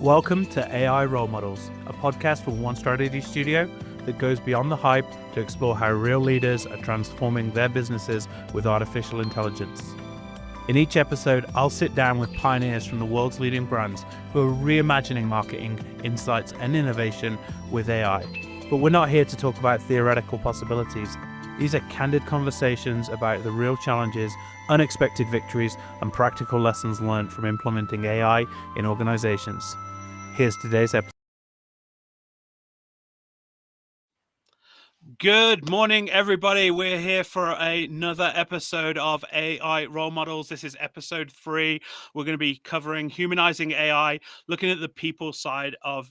Welcome to AI Role Models, a podcast from One Strategy Studio that goes beyond the hype to explore how real leaders are transforming their businesses with artificial intelligence. In each episode, I'll sit down with pioneers from the world's leading brands who are reimagining marketing, insights, and innovation with AI. But we're not here to talk about theoretical possibilities. These are candid conversations about the real challenges, unexpected victories, and practical lessons learned from implementing AI in organizations. Here's today's episode. Good morning, everybody. We're here for another episode of AI Role Models. This is episode 3. We're going to be covering humanizing AI, looking at the people side of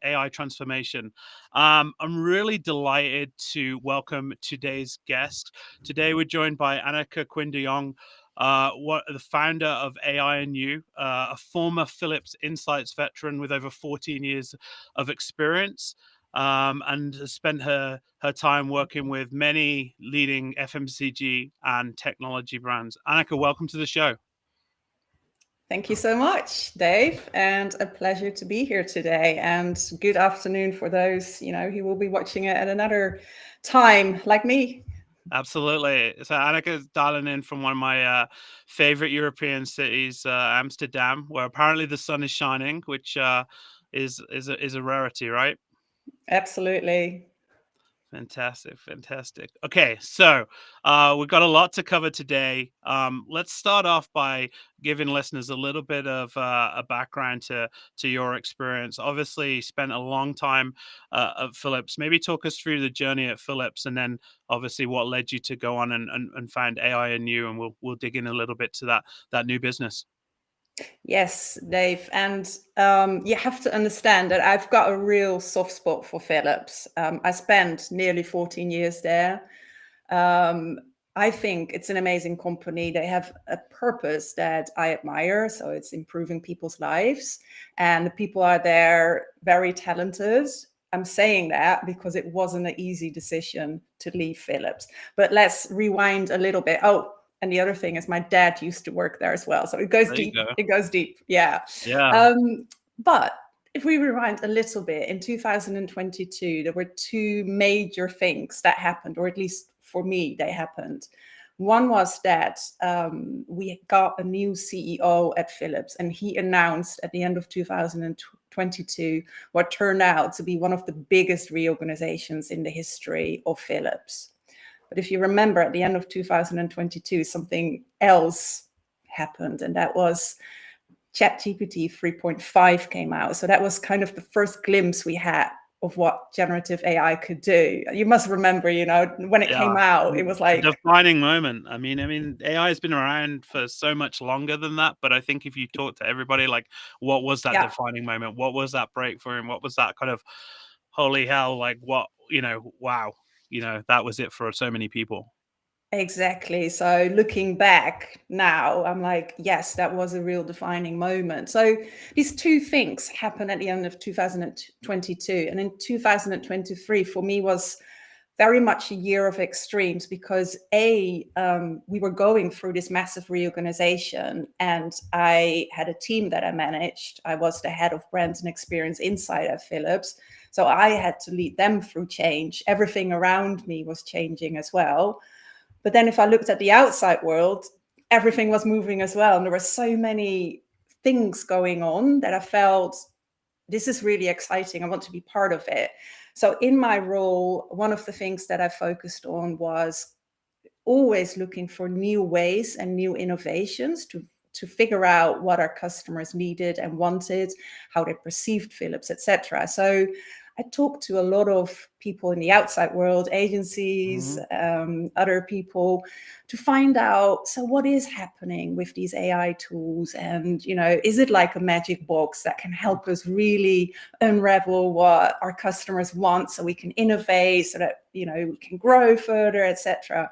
AI transformation. I'm really delighted to welcome today's guest. Today, we're joined by Anneke Quinn de Jong, the founder of AI and You, a former Philips Insights veteran with over 14 years of experience. And has spent her time working with many leading FMCG and technology brands. Anneke, welcome to the show. Thank you so much, Dave, and a pleasure to be here today. And good afternoon for those, who will be watching it at another time, like me. Absolutely. So Anneke is dialing in from one of my favorite European cities, Amsterdam, where apparently the sun is shining, which is a rarity, right? Absolutely. Fantastic. Okay, so we've got a lot to cover today. Let's start off by giving listeners a little bit of a background to your experience. Obviously, spent a long time at Philips. Maybe talk us through the journey at Philips, and then obviously what led you to go on and find AI and You, and we'll dig in a little bit to that new business. Yes, Dave. And you have to understand that I've got a real soft spot for Philips. I spent nearly 14 years there. I think it's an amazing company. They have a purpose that I admire. So it's improving people's lives. And the people are there very talented. I'm saying that because it wasn't an easy decision to leave Philips. But let's rewind a little bit. Oh, and the other thing is my dad used to work there as well. So it goes deep. It goes deep. Yeah. But if we rewind a little bit, in 2022, there were two major things that happened, or at least for me, they happened. One was that we got a new CEO at Philips, and he announced at the end of 2022 what turned out to be one of the biggest reorganizations in the history of Philips. But if you remember, at the end of 2022, something else happened, and that was ChatGPT 3.5 came out. So that was kind of the first glimpse we had of what generative AI could do. You must remember, when it came out, it was like a defining moment. I mean, AI has been around for so much longer than that. But I think if you talk to everybody, like, what was that defining moment? What was that breakthrough? And what was that kind of holy hell? Like, what, wow. That was it for so many people. Exactly. So looking back now, I'm like, yes, that was a real defining moment. So these two things happened at the end of 2022. And in 2023, for me, was very much a year of extremes because we were going through this massive reorganization, and I had a team that I managed. I was the head of brand and experience inside at Philips. So I had to lead them through change. Everything around me was changing as well. But then if I looked at the outside world, everything was moving as well. And there were so many things going on that I felt, this is really exciting. I want to be part of it. So in my role, one of the things that I focused on was always looking for new ways and new innovations to figure out what our customers needed and wanted, how they perceived Philips, etc. So I talked to a lot of people in the outside world, agencies, other people, to find out, so what is happening with these AI tools? And, is it like a magic box that can help us really unravel what our customers want so we can innovate, so that, we can grow further, etc.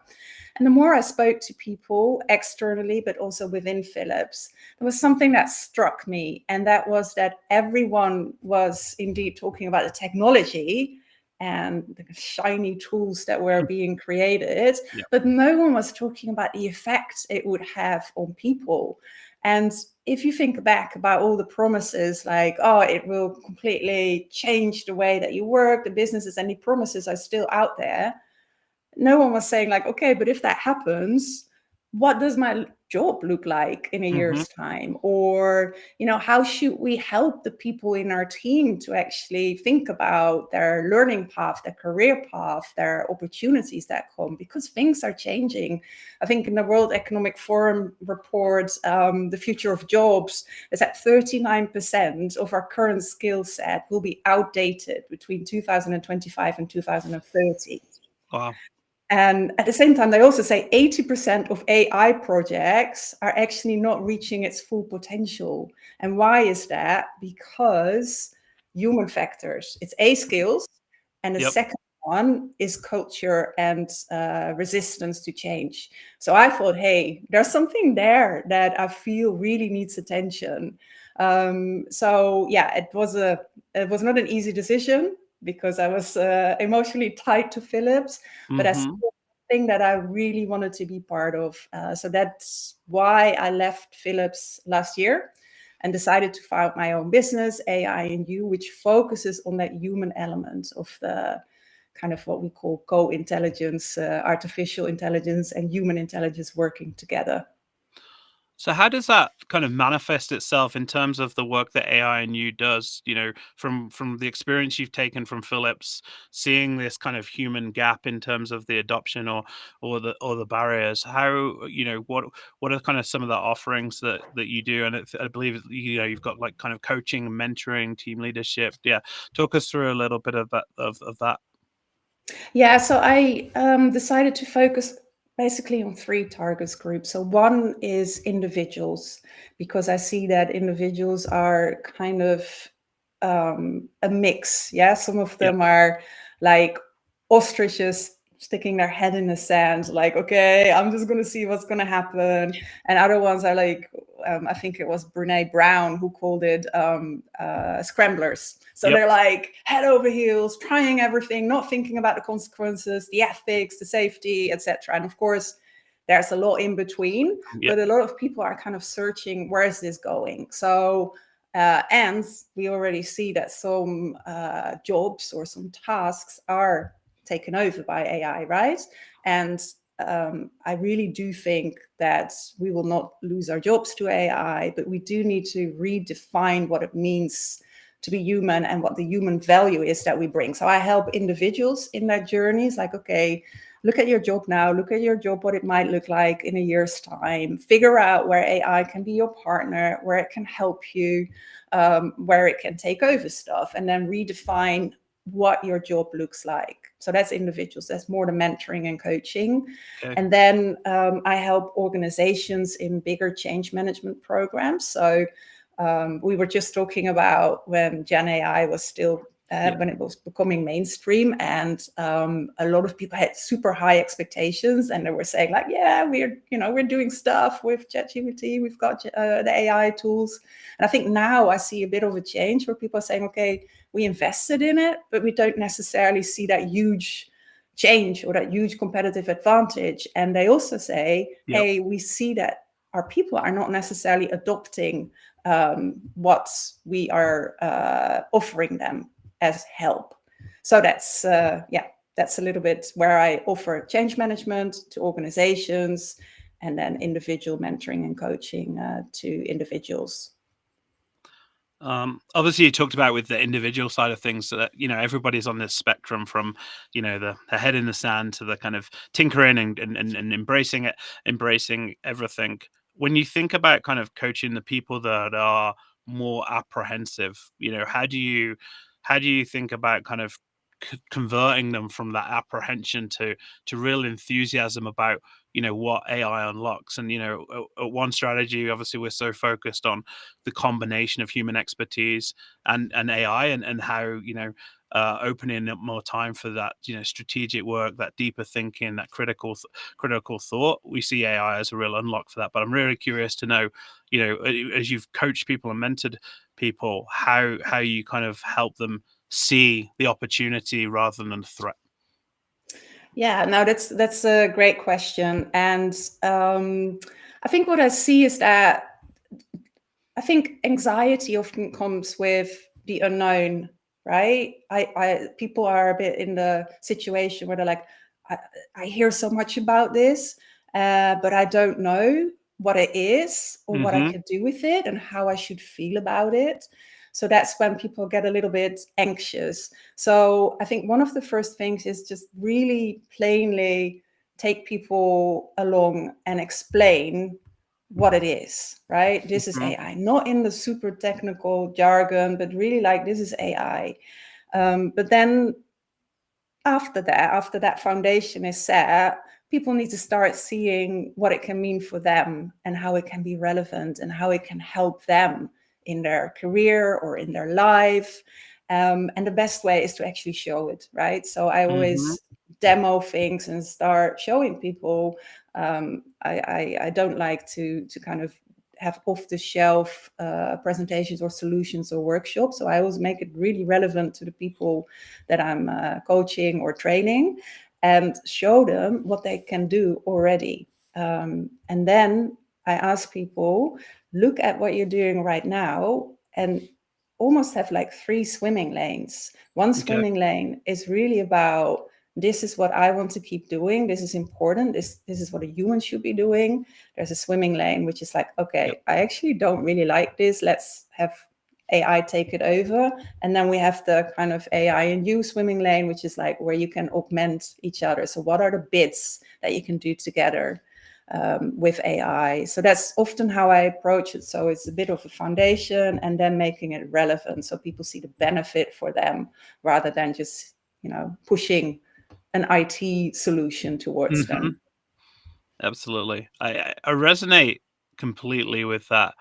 And the more I spoke to people externally, but also within Philips, there was something that struck me. And that was that everyone was indeed talking about the technology and the shiny tools that were being created, but no one was talking about the effect it would have on people. And if you think back about all the promises, like, oh, it will completely change the way that you work, the businesses, and the promises are still out there. No one was saying like, okay, but if that happens, what does my job look like in a year's time? Or, how should we help the people in our team to actually think about their learning path, their career path, their opportunities that come? Because things are changing. I think in the World Economic Forum report, The Future of Jobs, is that 39% of our current skill set will be outdated between 2025 and 2030. Wow. And at the same time, they also say 80% of AI projects are actually not reaching its full potential. And why is that? Because human factors. It's A, skills, and the Yep. second one is culture and resistance to change. So I thought, hey, there's something there that I feel really needs attention. So yeah, it was not an easy decision, because I was emotionally tied to Philips, but I still think that I really wanted to be part of. So that's why I left Philips last year and decided to found my own business, AI and You, which focuses on that human element of the kind of what we call co-intelligence, artificial intelligence and human intelligence working together. So how does that kind of manifest itself in terms of the work that AI and You does, from the experience you've taken from Philips, seeing this kind of human gap in terms of the adoption or the barriers? How, what are kind of some of the offerings that you do? And I believe, you've got like kind of coaching, mentoring, team leadership. Yeah. Talk us through a little bit of that. Yeah, so I decided to focus basically on three targets groups. So one is individuals, because I see that individuals are kind of a mix. Yeah, some of Yep. them are like ostriches sticking their head in the sand, like, okay, I'm just going to see what's going to happen. And other ones are like, I think it was Brene Brown who called it scramblers. So Yep. they're like head over heels, trying everything, not thinking about the consequences, the ethics, the safety, etc. And of course, there's a lot in between, Yep. but a lot of people are kind of searching, where is this going? So, and we already see that some jobs or some tasks are taken over by AI, right? And I really do think that we will not lose our jobs to AI, but we do need to redefine what it means to be human and what the human value is that we bring. So I help individuals in their journeys, like, okay, look at your job now, look at your job, what it might look like in a year's time, figure out where AI can be your partner, where it can help you, where it can take over stuff, and then redefine what your job looks like. So that's individuals, that's more the mentoring and coaching. Okay. And then I help organizations in bigger change management programs. So we were just talking about when Gen AI was still when it was becoming mainstream, and a lot of people had super high expectations, and they were saying like, yeah, we're doing stuff with ChatGPT, we've got the AI tools. And I think now I see a bit of a change where people are saying, okay, we invested in it, but we don't necessarily see that huge change or that huge competitive advantage. And they also say, hey, we see that our people are not necessarily adopting what we are offering them as help. So that's a little bit where I offer change management to organizations, and then individual mentoring and coaching to individuals. Obviously you talked about with the individual side of things that, everybody's on this spectrum from, the head in the sand to the kind of tinkering and embracing it, embracing everything. When you think about kind of coaching the people that are more apprehensive, how do you think about kind of converting them from that apprehension to real enthusiasm about what AI unlocks? And one strategy, obviously we're so focused on the combination of human expertise and AI, and how opening up more time for that strategic work, that deeper thinking, that critical thought. We see AI as a real unlock for that. But I'm really curious to know, as you've coached people and mentored people, how you kind of help them see the opportunity rather than the threat. Yeah, no, that's a great question. And I think what I see is that I think anxiety often comes with the unknown, right? People are a bit in the situation where they're like, I hear so much about this, but I don't know what it is or what I Mm-hmm. could do with it and how I should feel about it. So that's when people get a little bit anxious. So I think one of the first things is just really plainly take people along and explain what it is, right? This is Mm-hmm. AI, not in the super technical jargon, but really like this is AI. But then after that foundation is set, people need to start seeing what it can mean for them and how it can be relevant and how it can help them in their career or in their life. And the best way is to actually show it, right? So I Mm-hmm. always demo things and start showing people. I don't like to kind of have off the shelf presentations or solutions or workshops. So I always make it really relevant to the people that I'm coaching or training and show them what they can do already. And then I ask people, look at what you're doing right now and almost have like 3 swimming lanes. One Okay. swimming lane is really about this is what I want to keep doing. This is important. This is what a human should be doing. There's a swimming lane, which is like, Yep. okay, I actually don't really like this. Let's have AI take it over. And then we have the kind of AI and you swimming lane, which is like where you can augment each other. So what are the bits that you can do together with AI? So that's often how I approach it. So it's a bit of a foundation and then making it relevant so people see the benefit for them rather than just, pushing an IT solution towards Mm-hmm. them. Absolutely. I resonate completely with that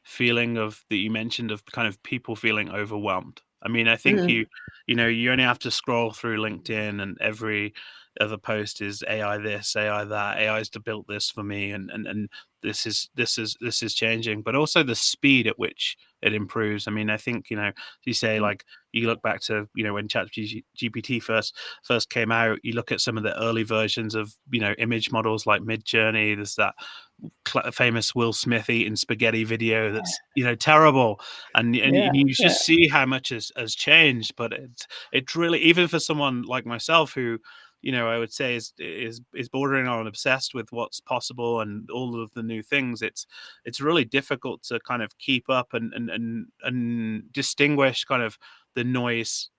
feeling of that you mentioned of kind of people feeling overwhelmed. I mean, I think Mm, you only have to scroll through LinkedIn and every other post is AI this, AI that, AI's to build this for me and this is changing, but also the speed at which it improves. I mean, I think, you say mm, like you look back to, when ChatGPT first came out, you look at some of the early versions of, image models like Midjourney. There's that famous Will Smith eating spaghetti video that's terrible, and yeah, you yeah, just see how much has changed. But it's really, even for someone like myself who I would say is bordering on obsessed with what's possible and all of the new things. It's really difficult to kind of keep up and distinguish kind of the noise.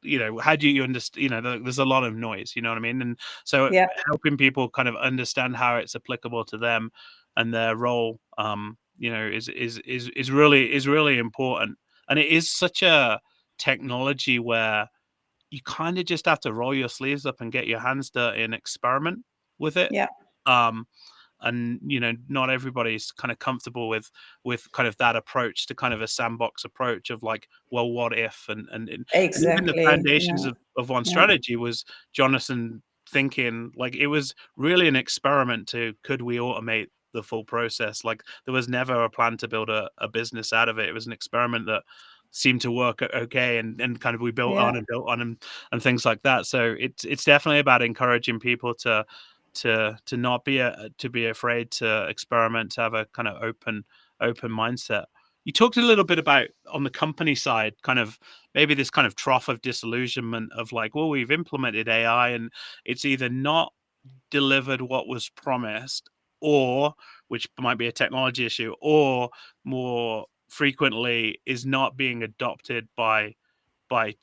How do you understand? There's a lot of noise. You know what I mean? And so yeah, helping people kind of understand how it's applicable to them and their role, is really important. And it is such a technology where you kind of just have to roll your sleeves up and get your hands dirty and experiment with it. yeah, Um, and not everybody's kind of comfortable with kind of that approach to kind of a sandbox approach of like, well, what if, and even the exactly. foundations Yeah, of one yeah, strategy was Jonathan thinking like it was really an experiment to could we automate the full process. Like there was never a plan to build a business out of it. It was an experiment that seemed to work okay, and kind of we built yeah, on and built on and things like that. So it's definitely about encouraging people to not be to be afraid to experiment, to have a kind of open mindset. You talked a little bit about on the company side, kind of maybe this kind of trough of disillusionment of like, well, we've implemented AI and it's either not delivered what was promised, or which might be a technology issue, or more frequently is not being adopted by by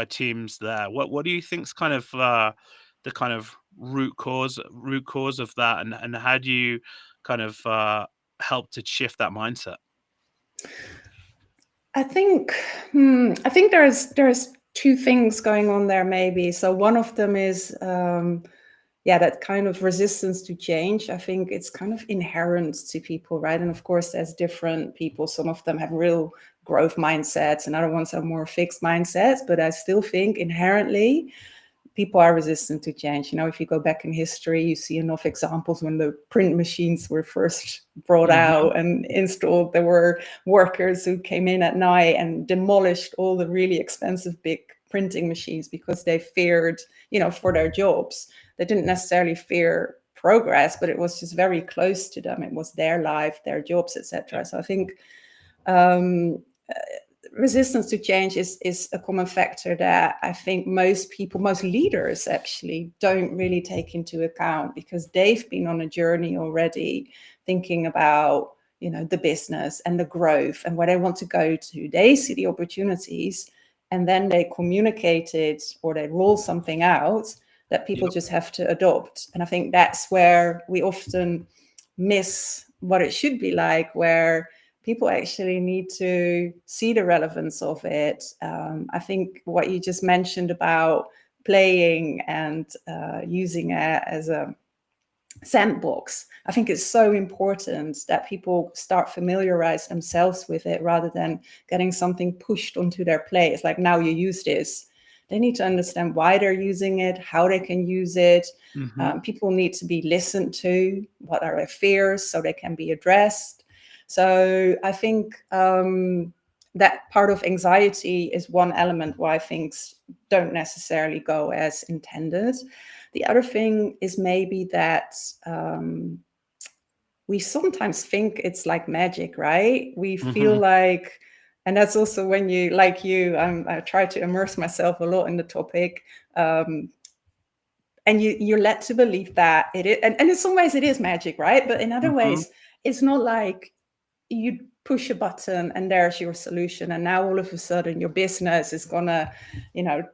teams there. What do you think's kind of the kind of root cause of that, and how do you kind of help to shift that mindset? I think I think there's two things going on there maybe. So one of them is that kind of resistance to change. I think it's kind of inherent to people, right? And of course, there's different people. Some of them have real growth mindsets, and other ones have more fixed mindsets. But I still think inherently people are resistant to change. If you go back in history, you see enough examples when the print machines were first brought Hmm. out and installed. There were workers who came in at night and demolished all the really expensive big printing machines because they feared, for their jobs. They didn't necessarily fear progress, but it was just very close to them. It was their life, their jobs, etc. So I think Resistance to change is a common factor that I think most leaders actually don't really take into account, because they've been on a journey already thinking about, the business and the growth and where they want to go to. They see the opportunities, and then they communicate it, or they roll something out that people just have to adopt. And I think that's where we often miss what it should be like, where people actually need to see the relevance of it. I think what you just mentioned about playing and using it as a sandbox, I think it's so important that people start familiarize themselves with it, rather than getting something pushed onto their plate. It's like, now you use this. They need to understand why they're using it, how they can use it. People need to be listened to. What are their fears, so they can be addressed? So I think that part of anxiety is one element why things don't necessarily go as intended. The other thing is maybe that we sometimes think it's like magic, right? We feel like, and that's also when you, like you, I try to immerse myself a lot in the topic. And you're led to believe that it is, and in some ways it is magic, right? But in other ways, it's not like you push a button and there's your solution, and now all of a sudden your business is gonna,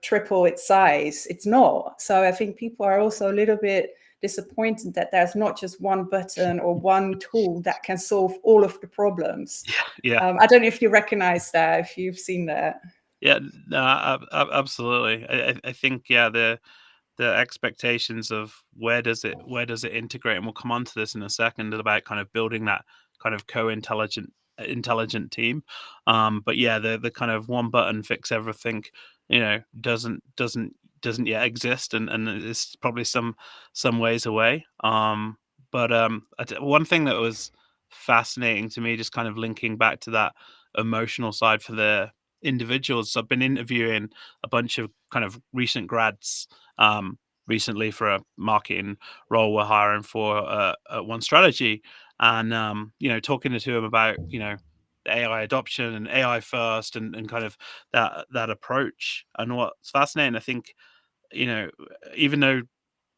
triple its size. It's not. So I think people are also a little bit disappointed that there's not just one button or one tool that can solve all of the problems. I don't know if you recognize that, if you've seen that. Yeah, no, absolutely. I think the expectations of where does it integrate, and we'll come on to this in a second, about kind of building that kind of intelligent team. But yeah, the kind of one button fix everything, doesn't yet exist, and it's probably some ways away. But one thing that was fascinating to me, just kind of linking back to that emotional side for the individuals. I've been interviewing a bunch of kind of recent grads recently for a marketing role we're hiring for at One Strategy, and talking to them about AI adoption and AI first, and kind of that approach. And what's fascinating, I think, even though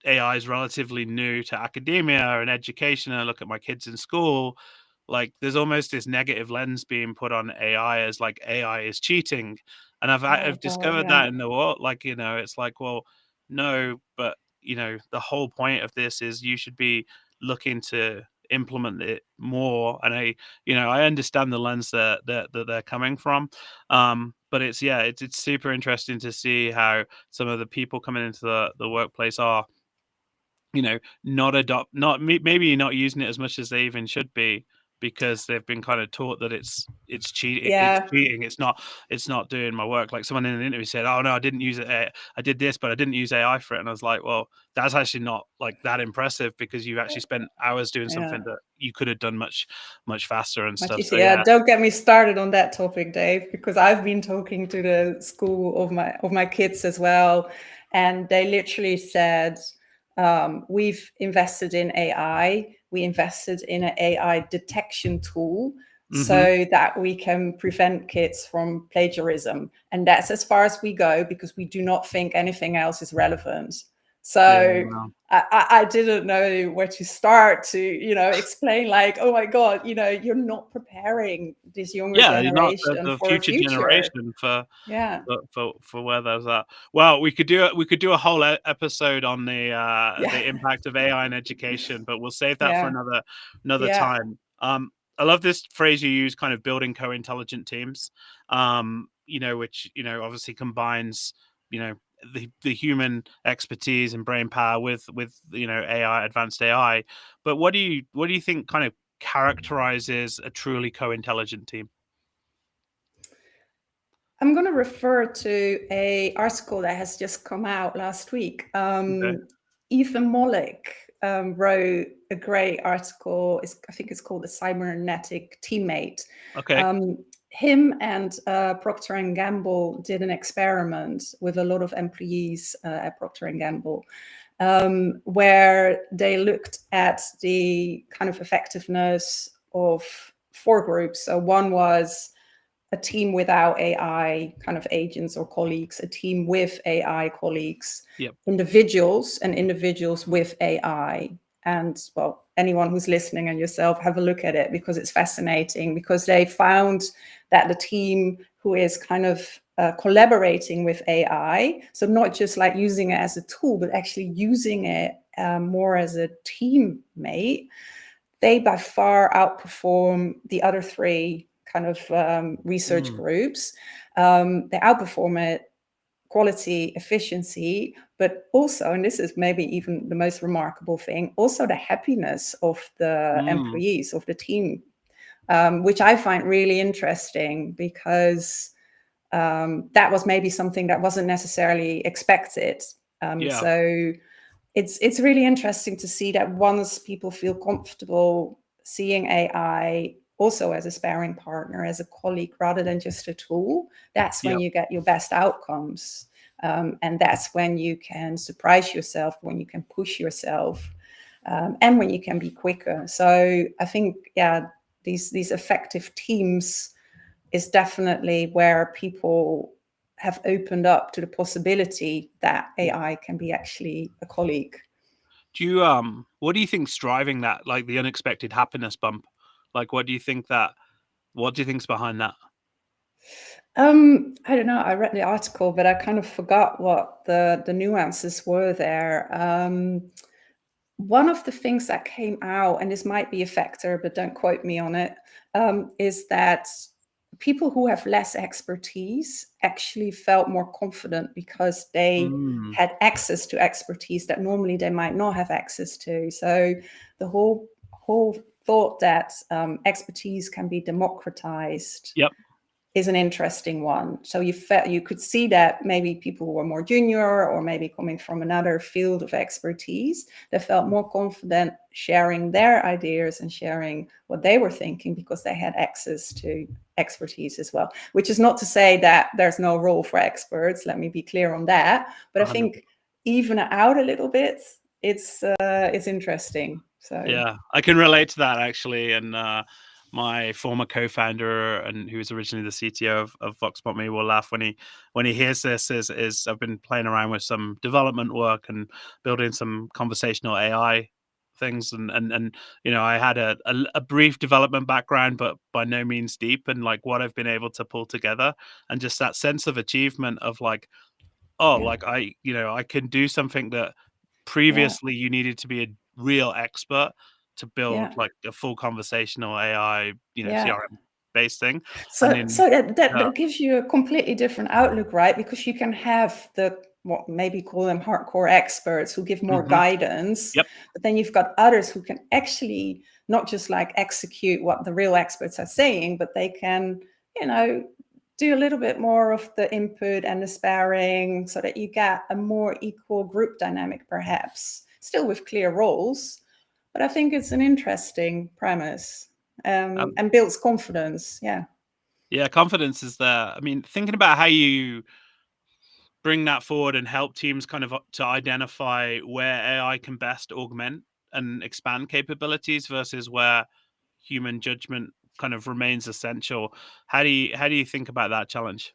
AI is relatively new to academia and education, and I look at my kids in school, like there's almost this negative lens being put on AI as like AI is cheating. And I've discovered that in the world, like, it's like, well, no, but the whole point of this is you should be looking to implement it more. And I understand the lens that they're coming from. But it's super interesting to see how some of the people coming into the workplace are, maybe not using it as much as they even should be, because they've been kind of taught that it's cheating. It's cheating. It's not doing my work. Like someone in an interview said, "Oh no, I didn't use it. I did this, but I didn't use AI for it." And I was like, "Well, that's actually not like that impressive, because you've actually spent hours doing something that you could have done much faster and stuff." So yeah, don't get me started on that topic, Dave, because I've been talking to the school of my kids as well, and they literally said, we've invested in AI. We invested in an AI detection tool so that we can prevent kids from plagiarism. And that's as far as we go, because we do not think anything else is relevant. So I didn't know where to start to, explain, like, oh my God, you're not preparing this younger you're not generation the for a future future. generation for Yeah. for where there's that. Well, we could do a whole episode on the impact of AI in education, but we'll save that for another time. I love this phrase you use, kind of building co-intelligent teams. Which obviously combines the human expertise and brain power with AI, advanced AI. But what do you think kind of characterizes a truly co-intelligent team? I'm going to refer to an article that has just come out last week. Ethan Mollick wrote a great article. I think it's called "The Cybernetic Teammate." Okay. Him and Procter and Gamble did an experiment with a lot of employees at Procter and Gamble, where they looked at the kind of effectiveness of 4 groups. So one was a team without AI kind of agents or colleagues, a team with AI colleagues, Yep. individuals and individuals with AI. And well, anyone who's listening and yourself, have a look at it, because it's fascinating, because they found that the team who is kind of collaborating with AI, so not just like using it as a tool, but actually using it more as a teammate, they by far outperform the other 3 kind of research groups. They outperform it quality, efficiency, but also, and this is maybe even the most remarkable thing, also the happiness of the employees, of the team, which I find really interesting, because that was maybe something that wasn't necessarily expected. So it's really interesting to see that once people feel comfortable seeing AI also as a sparring partner, as a colleague, rather than just a tool, that's when you get your best outcomes. And that's when you can surprise yourself, when you can push yourself, and when you can be quicker. So I think, these effective teams is definitely where people have opened up to the possibility that AI can be actually a colleague. Do you what do you think's driving that, like the unexpected happiness bump? Like what do you think's behind that? I don't know. I read the article, but I kind of forgot what the nuances were there. One of the things that came out, and this might be a factor, but don't quote me on it, is that people who have less expertise actually felt more confident because they had access to expertise that normally they might not have access to. So the whole thought that expertise can be democratized Yep. is an interesting one. So you could see that maybe people who were more junior, or maybe coming from another field of expertise, they felt more confident sharing their ideas and sharing what they were thinking, because they had access to expertise as well. Which is not to say that there's no role for experts. Let me be clear on that. But I think even out a little bit, it's interesting. So yeah, I can relate to that actually. And my former co-founder, and who was originally the CTO of VoxPopMe, will laugh when he hears this. Is I've been playing around with some development work and building some conversational AI things, and I had a brief development background, but by no means deep. And like what I've been able to pull together, and just that sense of achievement of like, like I can do something that previously you needed to be a real expert to build like a full conversational AI, CRM based thing. And So, then so that gives you a completely different outlook, right? Because you can have what maybe call them hardcore experts who give more guidance, Yep. but then you've got others who can actually not just like execute what the real experts are saying, but they can, do a little bit more of the input and the sparring, so that you get a more equal group dynamic, perhaps, still with clear roles. But I think it's an interesting premise. And builds confidence. Yeah, confidence is there. I mean, thinking about how you bring that forward and help teams kind of to identify where AI can best augment and expand capabilities versus where human judgment kind of remains essential. How do you think about that challenge?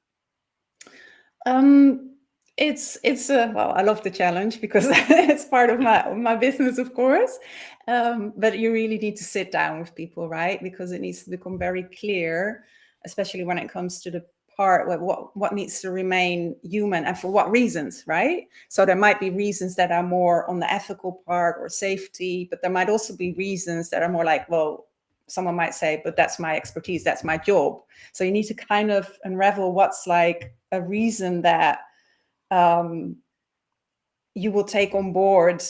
It's well, I love the challenge, because it's part of my business, of course. But you really need to sit down with people, right? Because it needs to become very clear, especially when it comes to the part what needs to remain human, and for what reasons, right? So there might be reasons that are more on the ethical part or safety, but there might also be reasons that are more like, well, someone might say, but that's my expertise, that's my job. So you need to kind of unravel what's like a reason that you will take on board.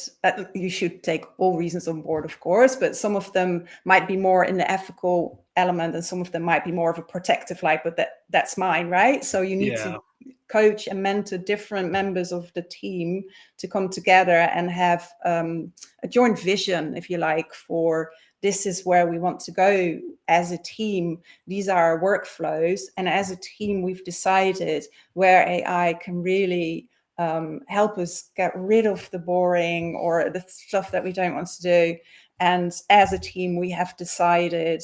You should take all reasons on board, of course, but some of them might be more in the ethical element, and some of them might be more of a protective, like, but that's mine, right? So you need to coach and mentor different members of the team to come together and have a joint vision, if you like, for this is where we want to go as a team. These are our workflows. And as a team, we've decided where AI can really help us get rid of the boring or the stuff that we don't want to do. And as a team, we have decided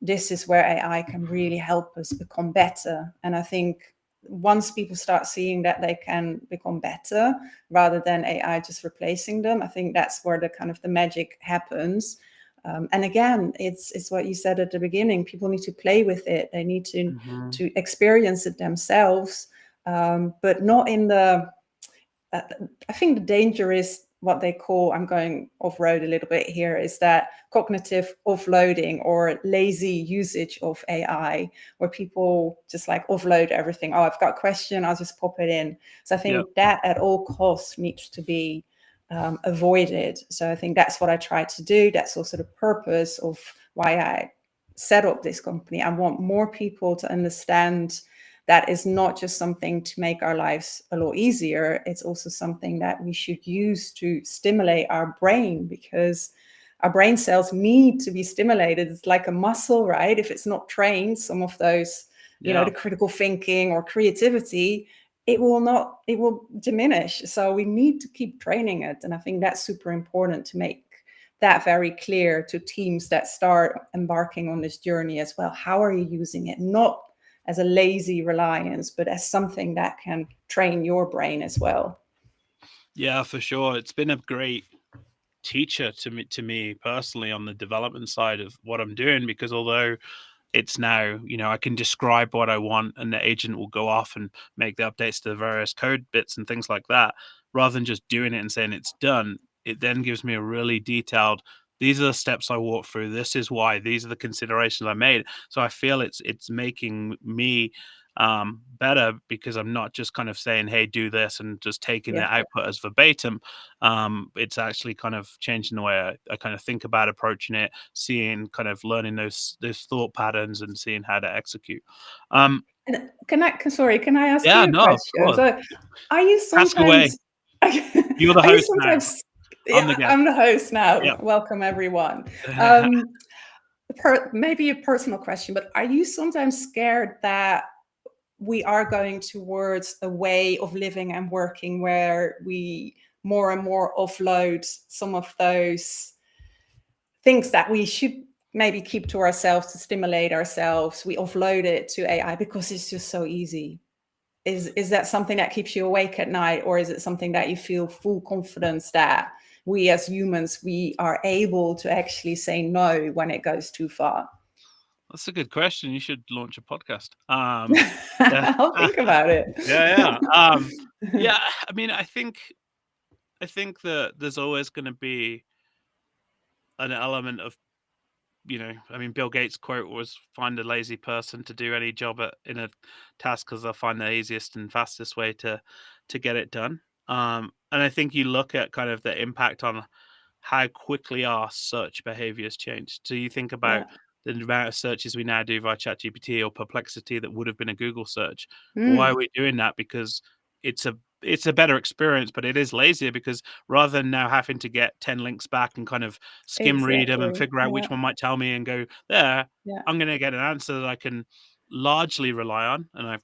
this is where AI can really help us become better. And I think once people start seeing that they can become better rather than AI just replacing them, I think that's where the kind of the magic happens. And again, it's what you said at the beginning. People need to play with it. They need to experience it themselves, but not in the. I think the danger is what they call, I'm going off road a little bit here, is that cognitive offloading or lazy usage of AI, where people just like offload everything. Oh, I've got a question, I'll just pop it in. So I think that at all costs needs to be avoided. So I think that's what I try to do. That's also the purpose of why I set up this company. I want more people to understand that is not just something to make our lives a lot easier. It's also something that we should use to stimulate our brain, because our brain cells need to be stimulated. It's like a muscle, right? If it's not trained, some of those, the critical thinking or creativity, it will diminish. So we need to keep training it. And I think that's super important to make that very clear to teams that start embarking on this journey as well. How are you using it? Not as a lazy reliance, but as something that can train your brain as well. Yeah, for sure. It's been a great teacher to me personally on the development side of what I'm doing, because although it's now, I can describe what I want and the agent will go off and make the updates to the various code bits and things like that, rather than just doing it and saying it's done, it then gives me a really detailed, these are the steps I walked through, this is why, these are the considerations I made. So I feel it's making me better, because I'm not just kind of saying, hey, do this, and just taking the output as verbatim. It's actually kind of changing the way I kind of think about approaching it, seeing, kind of learning those thought patterns and seeing how to execute. Can I ask Yeah, you a no, of question? course. So are you Ask away. sometimes You're the are you host now. sometimes I'm the guest. I'm the host now. Yep. Welcome everyone. Maybe a personal question, but are you sometimes scared that we are going towards a way of living and working where we more and more offload some of those things that we should maybe keep to ourselves to stimulate ourselves? We offload it to AI because it's just so easy. Is that something that keeps you awake at night, or is it something that you feel full confidence that we as humans, we are able to actually say no when it goes too far? That's a good question. You should launch a podcast. I'll think about it. Yeah. Yeah. I mean, I think that there's always going to be an element of, I mean, Bill Gates' quote was, "Find a lazy person to do any job in a task, because they'll find the easiest and fastest way to get it done." And I think you look at kind of the impact on how quickly our search behaviors changed. So you think about the amount of searches we now do via ChatGPT or Perplexity that would have been a Google search. Why are we doing that? Because it's a better experience, but it is lazier, because rather than now having to get 10 links back and kind of skim read them and figure out which one might tell me and go there, I'm going to get an answer that I can largely rely on. And I've,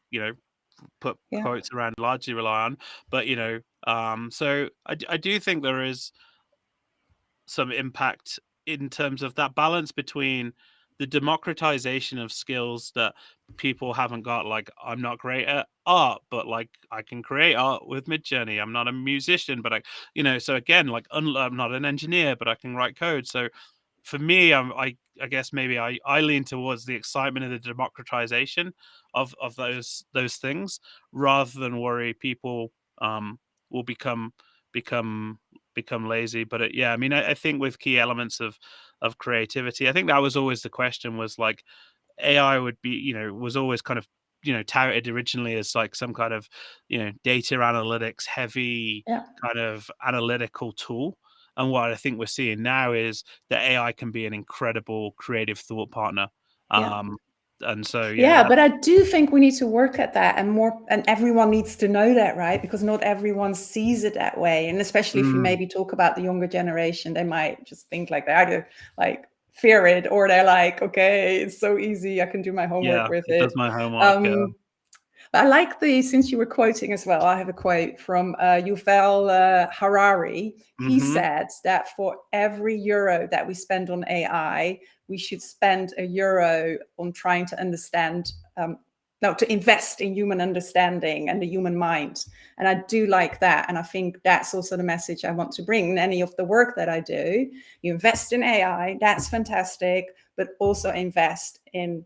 put quotes around largely rely on, but, so I do think there is some impact in terms of that balance between the democratization of skills that people haven't got. Like, I'm not great at art, but like I can create art with Midjourney. I'm not a musician, but so again, like I'm not an engineer, but I can write code. So for me, I guess maybe I lean towards the excitement of the democratization of those things, rather than worry people will become lazy. But yeah, I mean, I think with key elements of creativity, I think that was always the question, was like AI would be, was always kind of, touted originally as like some kind of, data analytics heavy kind of analytical tool. And what I think we're seeing now is that AI can be an incredible creative thought partner. And so, but I do think we need to work at that, and everyone needs to know that, right? Because not everyone sees it that way. And especially if you maybe talk about the younger generation, they might just think like they either like fear it, or they're like, okay, it's so easy, I can do my homework with it it. does my homework. I like since you were quoting as well, I have a quote from Yuval Harari. He Mm-hmm. said that for every euro that we spend on AI, we should spend a euro on trying to understand, no, to invest in human understanding and the human mind. And I do like that. And I think that's also the message I want to bring in any of the work that I do. You invest in AI, that's fantastic, but also invest in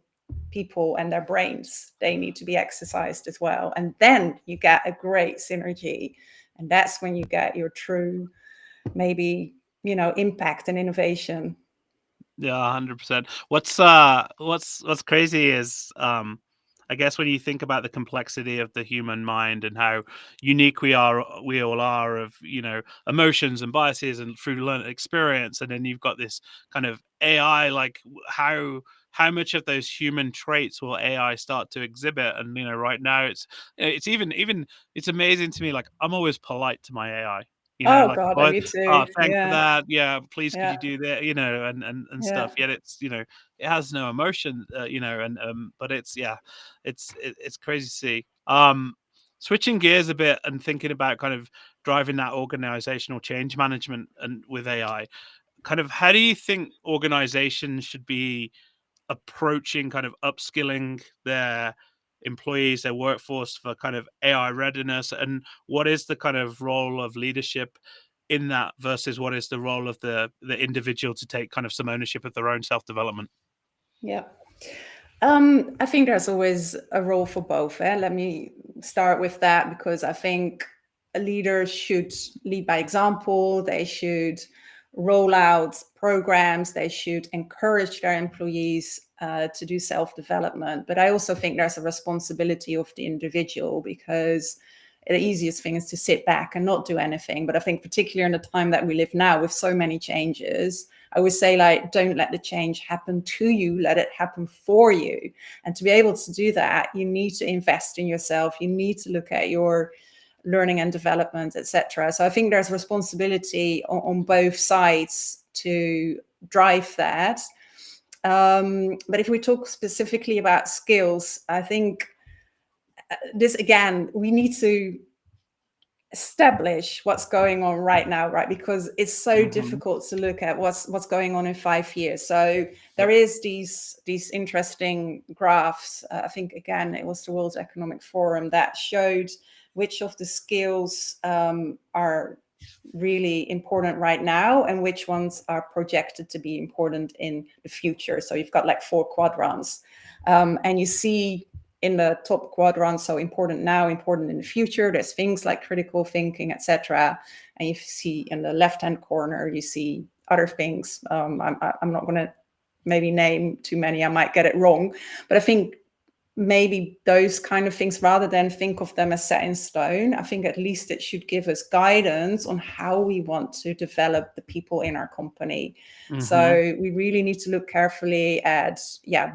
people and their brains. They need to be exercised as well. And then you get a great synergy. And that's when you get your true, maybe, impact and innovation. Yeah, 100%. What's crazy is I guess when you think about the complexity of the human mind and how unique we all are of, emotions and biases and through learned experience, and then you've got this kind of AI, like how much of those human traits will AI start to exhibit? And right now it's even it's amazing to me. Like, I'm always polite to my AI. Oh Like, God, oh, me too. thanks for Yeah, that. Yeah, please, could yeah, you do that? And yeah, stuff. Yet it's, it has no emotion. And but it's crazy to see. Switching gears a bit and thinking about kind of driving that organizational change management and with AI, kind of how do you think organizations should be approaching kind of upskilling their employees, their workforce for kind of AI readiness, and what is the kind of role of leadership in that versus what is the role of the individual to take kind of some ownership of their own self-development? yeah. I think there's always a role for both. Let me start with that, because I think leaders should lead by example. They should roll out programs. They should encourage their employees to do self-development. But I also think there's a responsibility of the individual, because the easiest thing is to sit back and not do anything. But I think particularly in the time that we live now with so many changes, I would say, like, don't let the change happen to you, let it happen for you. And to be able to do that, you need to invest in yourself. You need to look at your learning and development, etc. So I think there's responsibility on both sides to drive that. But if we talk specifically about skills, I think this, again, we need to establish what's going on right now, right? Because it's so Hmm. difficult to look at what's going on in 5 years. So there Yep. is these interesting graphs. I think, again, it was the World Economic Forum that showed which of the skills are really important right now and which ones are projected to be important in the future. So you've got like 4 quadrants, and you see in the top quadrant, so important now, important in the future, there's things like critical thinking, etc. And you see in the left-hand corner, you see other things. I'm not going to maybe name too many, I might get it wrong, but I think maybe those kind of things, rather than think of them as set in stone, I think at least it should give us guidance on how we want to develop the people in our company. Hmm. So we really need to look carefully at,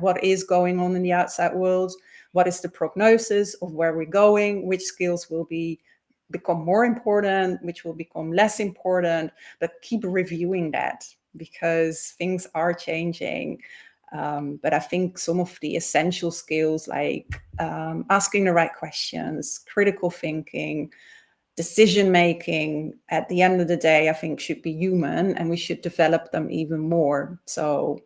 what is going on in the outside world, what is the prognosis of where we're going, which skills will become more important, which will become less important, but keep reviewing that, because things are changing. But I think some of the essential skills, like asking the right questions, critical thinking, decision making, at the end of the day, I think should be human, and we should develop them even more. So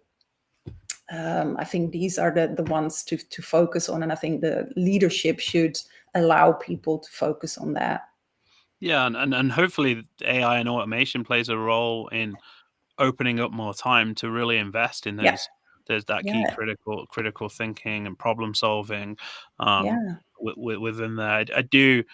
I think these are the ones to focus on, and I think the leadership should allow people to focus on that. Yeah, and hopefully AI and automation plays a role in opening up more time to really invest in Yeah, those there's that key yeah, critical thinking and problem solving um yeah, within there. I do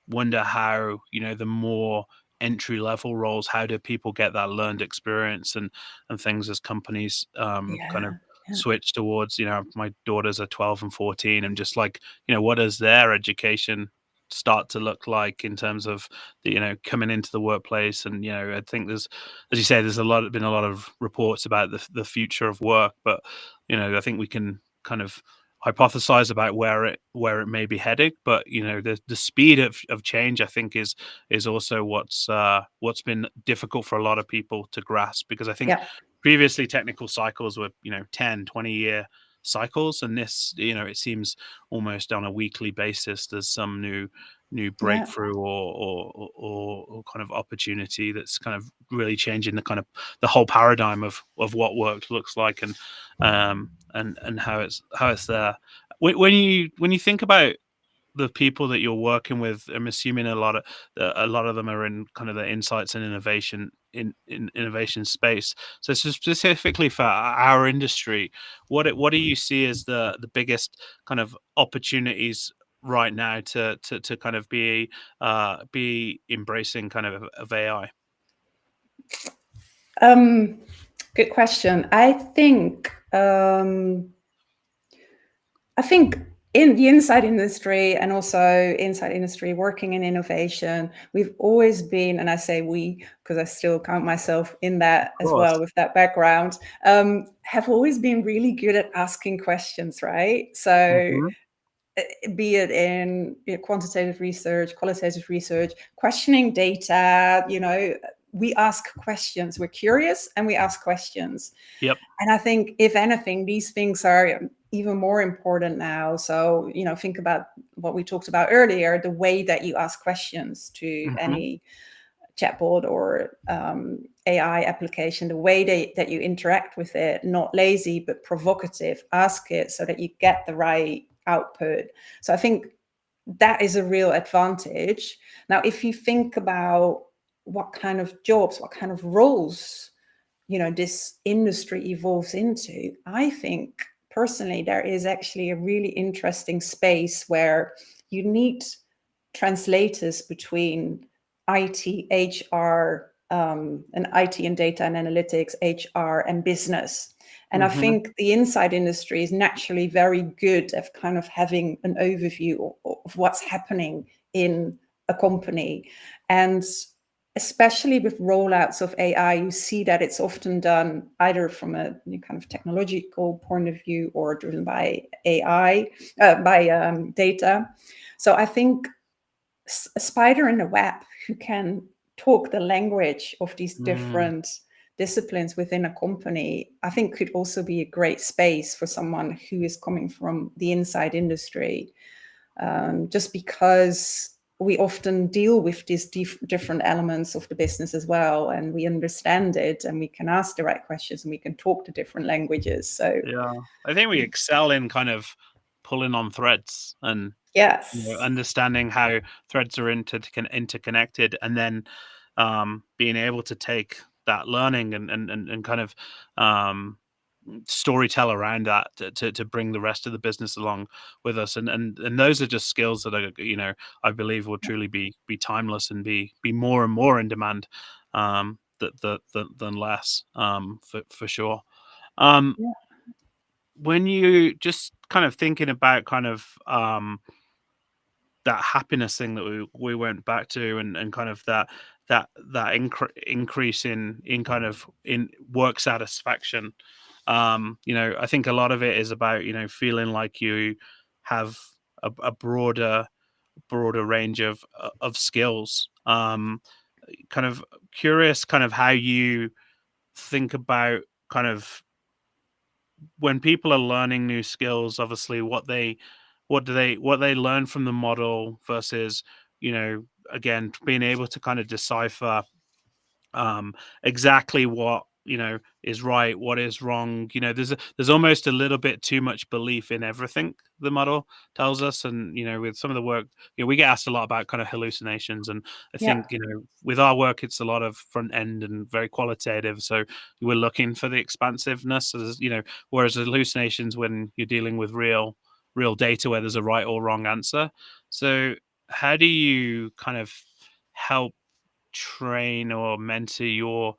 wonder how, the more entry level roles, how do people get that learned experience and things as companies kind yeah, of yeah, switch towards, my daughters are 12 and 14, and just like, what does their education start to look like in terms of the, coming into the workplace. And I think there's, as you say, there's been a lot of reports about the future of work, but I think we can kind of hypothesize about where it may be heading. But the speed of change, I think, is also what's been difficult for a lot of people to grasp, because I think yeah, previously technical cycles were 10, 20 year cycles, and this, it seems almost on a weekly basis there's some new Yeah. breakthrough or kind of opportunity that's kind of really changing the whole paradigm of what work looks like, and how it's there. When you think about the people that you're working with, I'm assuming a lot of them are in kind of the insights and in innovation space. So specifically for our industry, what do you see as the biggest kind of opportunities right now to kind of be embracing kind of AI? Good question. I think in the inside industry, and also inside industry working in innovation, we've always been, and I say we because I still count myself in that as well with that background, have always been really good at asking questions, right? So Hmm. be it in quantitative research, qualitative research, questioning data, we ask questions. We're curious and we ask questions. Yep. And I think, if anything, these things are even more important now. So, think about what we talked about earlier, the way that you ask questions to Hmm. any chatbot or AI application, the way that you interact with it, not lazy, but provocative. Ask it so that you get the right output. So I think that is a real advantage. Now, if you think about what kind of jobs, what kind of roles, this industry evolves into, I think personally there is actually a really interesting space where you need translators between IT, HR, and IT and data and analytics, HR and business. And I Hmm. think the inside industry is naturally very good at kind of having an overview of what's happening in a company. And especially with rollouts of AI, you see that it's often done either from a kind of technological point of view or driven by AI, by data. So I think a spider in the web who can talk the language of these Mm. different disciplines within a company, I think could also be a great space for someone who is coming from the inside industry, just because we often deal with these different elements of the business as well, and we understand it, and we can ask the right questions, and we can talk the different languages. So Yeah, I think we excel in kind of pulling on threads and yes. understanding how threads are interconnected, and then being able to take that learning and kind of um, storytell around that to bring the rest of the business along with us, and those are just skills that are, I believe will truly be timeless and be more and more in demand, than less, for sure. Um, Yeah. when you just kind of thinking about kind of that happiness thing that we went back to, and kind of increase in kind of in work satisfaction. I think a lot of it is about, feeling like you have a broader range of skills. Kind of curious kind of how you think about kind of when people are learning new skills, obviously what they learn from the model versus, again, being able to kind of decipher exactly what, is right, what is wrong. There's almost a little bit too much belief in everything the model tells us, and with some of the work, we get asked a lot about kind of hallucinations, and I Yeah. think, with our work it's a lot of front end and very qualitative, so we're looking for the expansiveness, as whereas hallucinations, when you're dealing with real data where there's a right or wrong answer. So how do you kind of help train or mentor your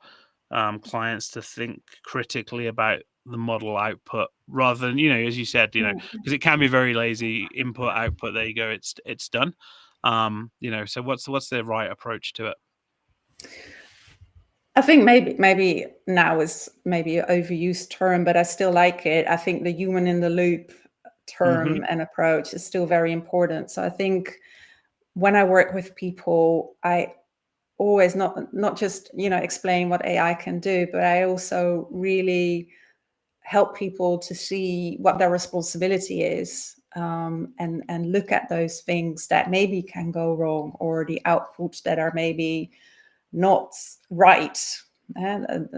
clients to think critically about the model output, rather than, as you said, Yeah. because it can be very lazy, input output, there you go, it's done. So what's the right approach to it? I think maybe now is maybe an overused term, but I still like it. I think the human in the loop Hmm. term and approach is still very important. So I think when I work with people, I always not just explain what AI can do, but I also really help people to see what their responsibility is, and look at those things that maybe can go wrong, or the outputs that are maybe not right. And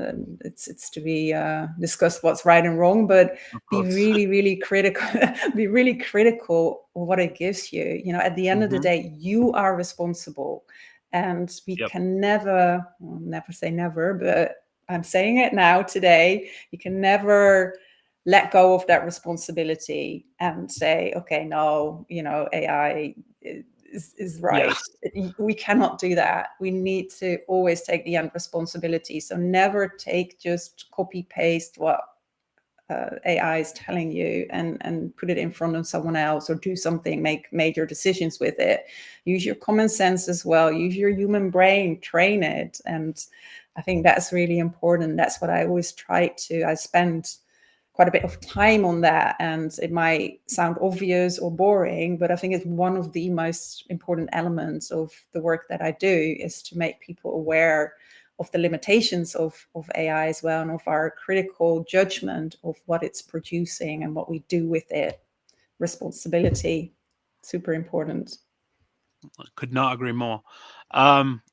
it's to be discussed what's right and wrong, but Of be course. really critical. Be really critical of what it gives you. At the end of the day, you are responsible, and we Yep. can never, well, never say never, but I'm saying it now today. You can never let go of that responsibility and say, okay, no, AI is Yeah. right. We cannot do that. We need to always take the end responsibility. So never take just copy paste what AI is telling you and put it in front of someone else, or do something, make major decisions with it. Use your common sense as well. Use your human brain, train it. And I think that's really important. That's what I always I spend quite a bit of time on that, and it might sound obvious or boring, but I think it's one of the most important elements of the work that I do, is to make people aware of the limitations of AI as well, and of our critical judgment of what it's producing and what we do with it. Responsibility, super important. Could not agree more.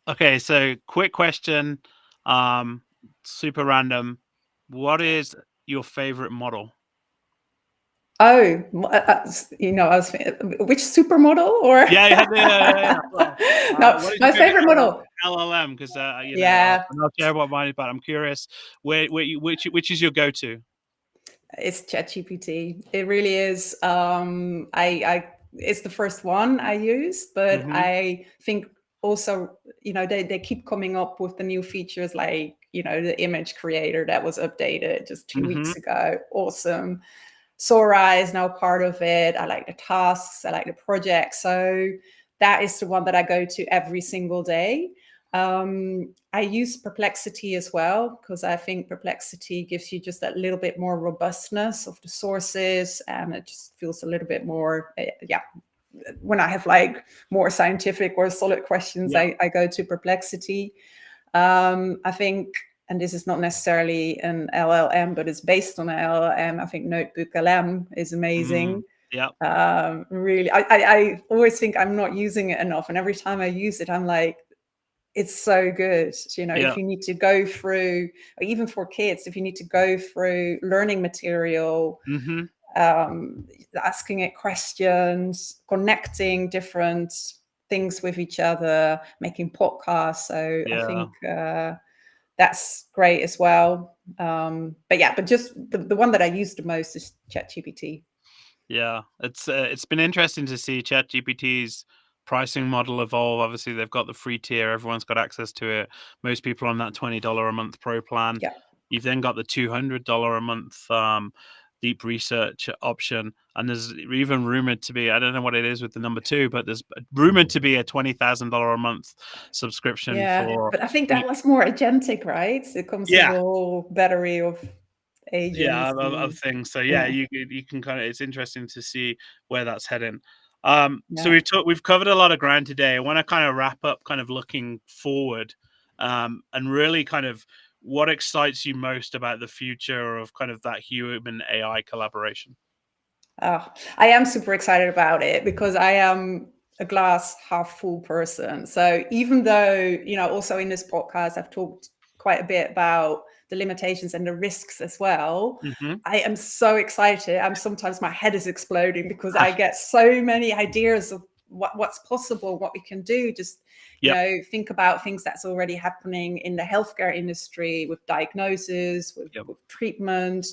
Okay, so quick question, super random. What is your favorite model? Oh, I was which supermodel or Yeah. Well, no, what is your my favorite favorite model. LLM? Because Yeah, I'm not sure what mine is, but I'm curious which is your go-to? it's ChatGPT. It really is. I it's the first one I use, but Mm-hmm. I think also, they keep coming up with the new features, like, the image creator that was updated just 2 weeks ago. Awesome. Sora is now part of it. I like the tasks. I like the project. So that is the one that I go to every single day. I use Perplexity as well, because I think Perplexity gives you just that little bit more robustness of the sources, and it just feels a little bit more, yeah. When I have like more scientific or solid questions, Yeah. I go to Perplexity. I think, and this is not necessarily an LLM, but it's based on an LLM. I think Notebook LM is amazing. Yeah. Really, I always think I'm not using it enough, and every time I use it, I'm like, it's so good. Yeah. If you need to go through, or even for kids, if you need to go through learning material, Mm-hmm. asking it questions, connecting different things with each other, making podcasts. So I Yeah. think that's great as well. But just the one that I use the most is ChatGPT. Yeah, it's been interesting to see ChatGPT's pricing model evolve. Obviously, they've got the free tier; everyone's got access to it. Most people on that $20 a month pro plan. Yeah. You've then got the $200 a month deep research option, and there's even rumored to be, I don't know what it is with the number two, but there's rumored to be a $20,000 a month subscription Yeah, for. but I think that was more agentic, right? It comes with Yeah, a whole battery of agents of and things. So yeah, yeah, you can kind of, it's interesting to see where that's heading. So yeah. we've covered a lot of ground today. I want to kind of wrap up, kind of looking forward, and really kind of what excites you most about the future of kind of that human AI collaboration. Oh, I am super excited about it because I am a glass half full person. So even though, also in this podcast, I've talked quite a bit about the limitations and the risks as well. Hmm. I am so excited. Sometimes my head is exploding because I get so many ideas of what's possible, what we can do. Just, Yep. think about things that's already happening in the healthcare industry with diagnosis, Yep. with treatment.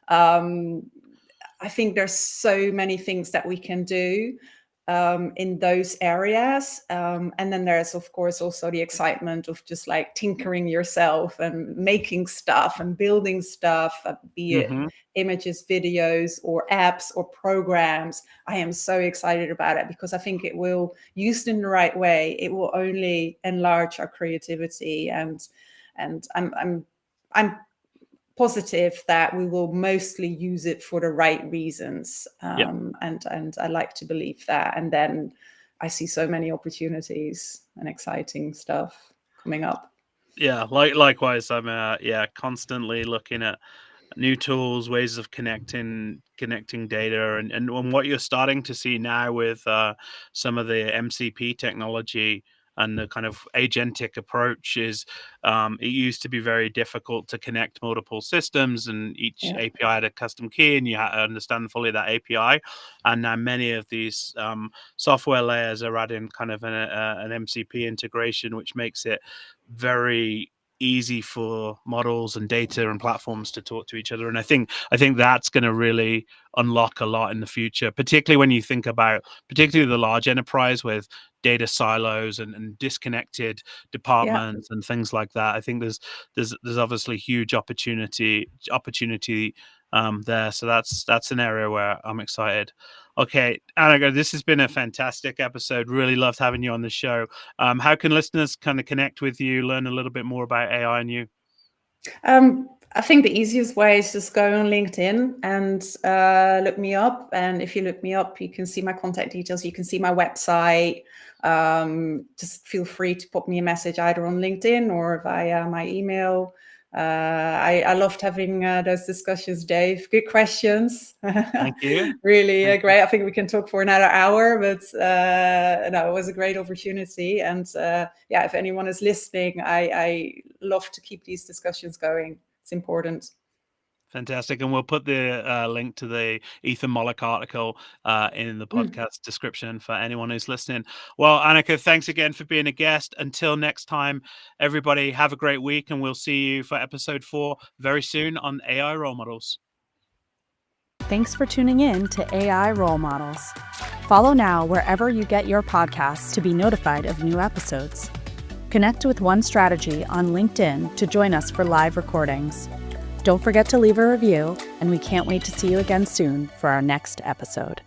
Um, I think there's so many things that we can do in those areas. And then there's, of course, also the excitement of just like tinkering yourself and making stuff and building stuff, be it Hmm. images, videos, or apps or programs. I am so excited about it because I think it will, used in the right way, it will only enlarge our creativity. And I'm positive that we will mostly use it for the right reasons. Yep. And I like to believe that. And then I see so many opportunities and exciting stuff coming up. Yeah. Likewise, I'm constantly looking at new tools, ways of connecting data, and what you're starting to see now with some of the MCP technology and the kind of agentic approach is it used to be very difficult to connect multiple systems, and each Yeah. API had a custom key, and you had to understand fully that API. And now many of these software layers are adding kind of an MCP integration, which makes it very easy for models and data and platforms to talk to each other. And I think that's going to really unlock a lot in the future, particularly when you think about particularly the large enterprise with data silos and disconnected Yeah. departments and things like that. I think there's obviously huge opportunity there. So that's an area where I'm excited. Okay, Anneke, this has been a fantastic episode. Really loved having you on the show. How can listeners kind of connect with you, learn a little bit more about AI and you? I think the easiest way is just go on LinkedIn and look me up. And if you look me up, you can see my contact details. You can see my website. Just feel free to pop me a message either on LinkedIn or via my email. I loved having those discussions, Dave. Good questions. Thank you. Really Thank you. great. I think we can talk for another hour, but no, it was a great opportunity. And yeah, if anyone is listening, I love to keep these discussions going. It's important. Fantastic. And we'll put the link to the Ethan Mollick article in the podcast description for anyone who's listening. Well, Anneke, thanks again for being a guest. Until next time, everybody, have a great week, and we'll see you for episode 4 very soon on AI role models. Thanks for tuning in to AI Role Models. Follow now wherever you get your podcasts to be notified of new episodes. Connect with One Strategy on LinkedIn to join us for live recordings. Don't forget to leave a review, and we can't wait to see you again soon for our next episode.